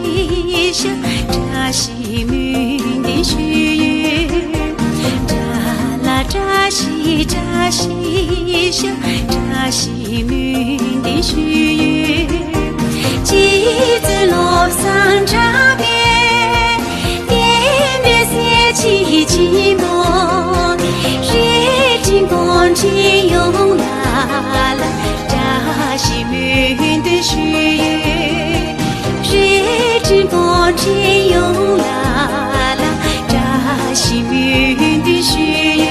西响，扎西鸣的须臾，扎啦扎西扎西响，扎西鸣的须臾，几子楼上茶边，点点写起寂寞，日进宫前用啦啦，扎西鸣的须臾，日进宫前用啦啦，扎西鸣的须臾。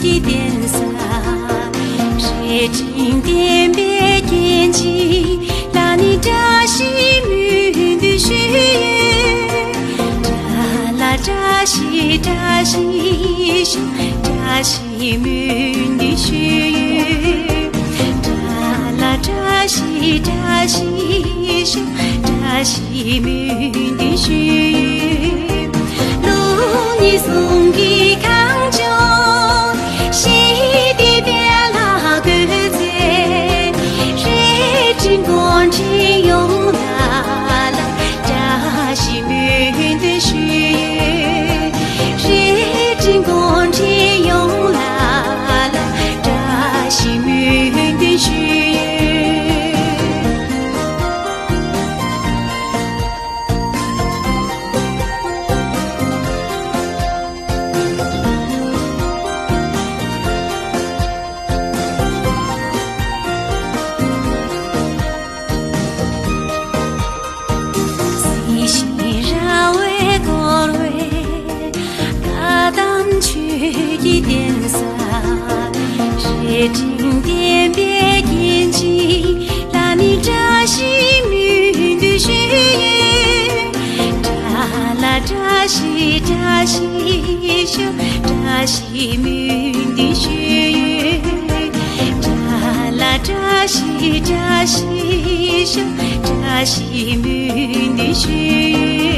一点洒，热情点别眼睛，让你扎西鸣的须臾，扎啦扎西扎西响，扎西鸣的须臾，扎啦扎西扎西响，扎西鸣的须臾，路你送给康州。西的边拉个在，日进宫前用啦啦，扎西鸣的须臾，日进宫前用啦啦，扎西鸣的须臾。一点洒，热情点别眼睛，让你扎西鸣的须臾，扎啦扎西扎西响，扎西鸣的须臾，扎啦扎西扎西响，扎西鸣的须臾。